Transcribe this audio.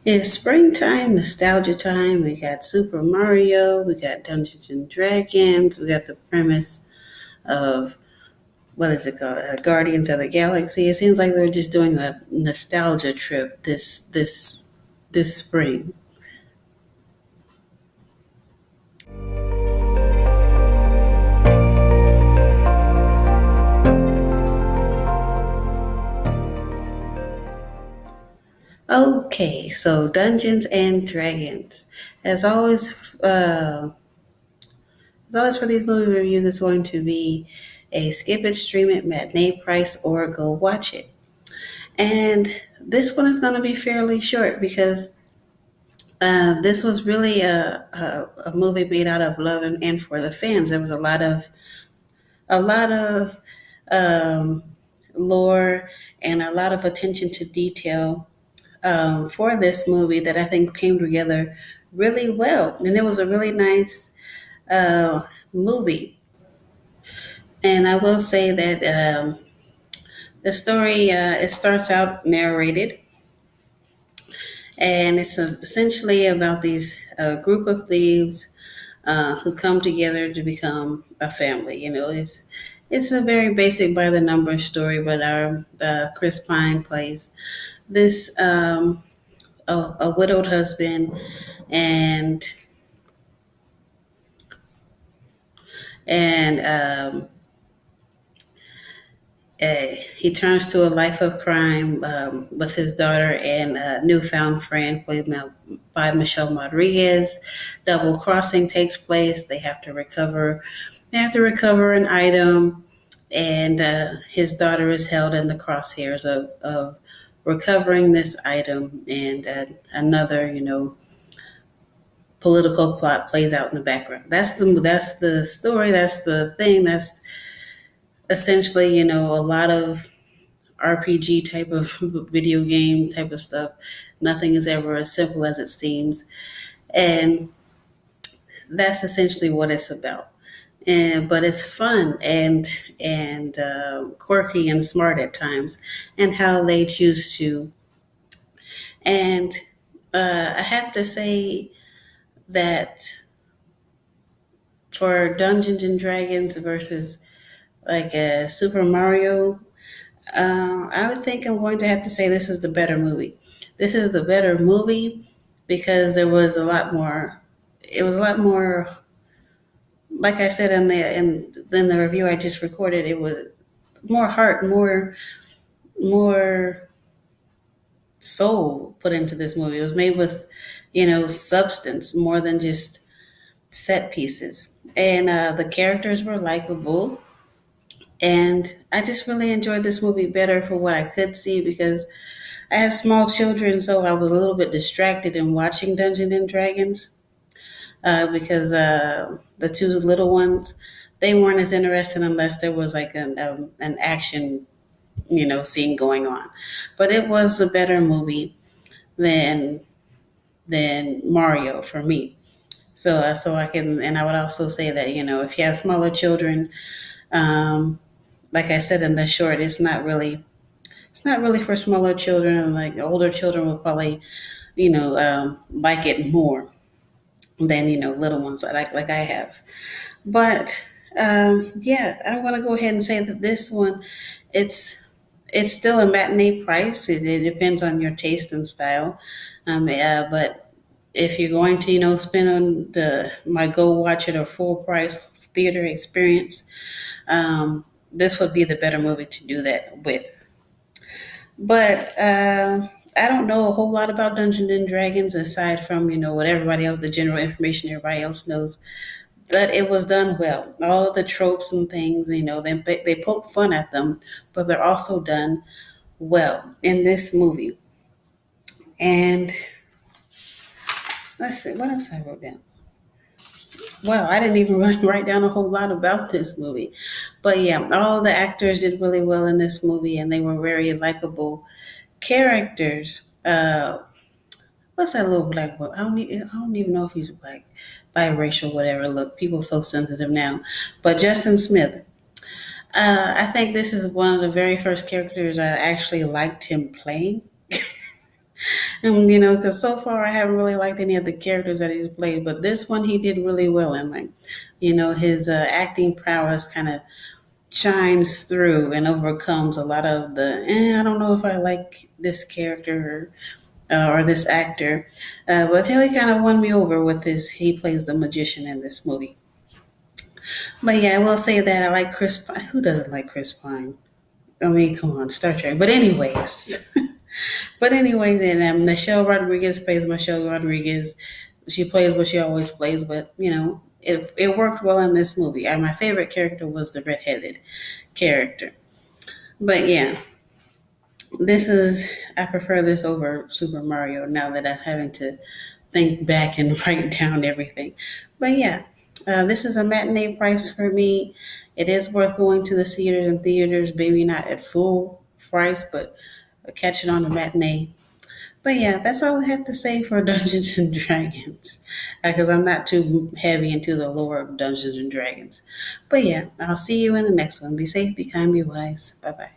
It's springtime, nostalgia time. We got Super Mario, we got Dungeons and Dragons, we got the premise of what is it called? Guardians of the Galaxy. It seems like they're just doing a nostalgia trip this spring. Okay, so Dungeons and Dragons. As always, as always for these movie reviews, it's going to be a skip it, stream it, matinee price, or go watch it. And this one is going to be fairly short because this was really a movie made out of love and for the fans. There was a lot of um, lore and a lot of attention to detail for this movie that I think came together really well. And it was a really nice movie. And I will say that the story it starts out narrated, and it's essentially about these group of thieves who come together to become a family. It's a very basic by the numbers story, but our Chris Pine plays this a widowed husband, and and he turns to a life of crime with his daughter and a newfound friend played by Michelle Rodriguez. Double crossing takes place. They have to recover. They have to recover an item, and his daughter is held in the crosshairs of recovering this item, and another, political plot plays out in the background. That's the story. That's the thing. That's essentially, a lot of RPG type of video game type of stuff. Nothing is ever as simple as it seems, and that's essentially what it's about. And but it's fun and quirky and smart at times, and how they choose to. And I have to say that for Dungeons and Dragons versus like Super Mario, I would think I'm going to have to say this is the better movie. This is the better movie because there was a lot more. It was a lot more, like I said in the review I just recorded. It was more heart, more soul put into this movie. It was made with, substance more than just set pieces. And the characters were likable. And I just really enjoyed this movie better for what I could see because I have small children, so I was a little bit distracted in watching Dungeons and Dragons because the two little ones, they weren't as interested unless there was like an action, scene going on. But it was a better movie than than Mario for me. So I can, and I would also say that if you have smaller children, um, like I said in the short, it's not really for smaller children, and like older children will probably, like it more than little ones like I have. But yeah, I'm gonna go ahead and say that this one, it's it's still a matinee price. It depends on your taste and style. But if you're going to, spend on the my go watch it or full price theater experience, this would be the better movie to do that with. But I don't know a whole lot about Dungeons and Dragons aside from what everybody else, the general information everybody else knows. But it was done well. All the tropes and things, they poke fun at them, but they're also done well in this movie. And let's see, what else I wrote down? Wow, I didn't even write down a whole lot about this movie. But yeah, all the actors did really well in this movie, and they were very likable characters. What's that little black boy? I don't even know if he's black, biracial, whatever. Look, people are so sensitive now. But Justin Smith, I think this is one of the very first characters I actually liked him playing. And, because so far I haven't really liked any of the characters that he's played, but this one he did really well in. Like, his acting prowess kind of shines through and overcomes a lot of the, I don't know if I like this character or this actor. But he kind of won me over with his, he plays the magician in this movie. But yeah, I will say that I like Chris Pine. Who doesn't like Chris Pine? I mean, come on, Star Trek. But anyways, and Michelle Rodriguez plays Michelle Rodriguez. She plays what she always plays, but it worked well in this movie. My favorite character was the redheaded character. But yeah, this is I prefer this over Super Mario now that I'm having to think back and write down everything. But yeah, this is a matinee price for me. It is worth going to the theaters, maybe not at full price, but catch it on the matinee. But yeah, that's all I have to say for Dungeons and Dragons, because I'm not too heavy into the lore of Dungeons and Dragons. But yeah, I'll see you in the next one. Be safe, be kind, be wise. Bye bye.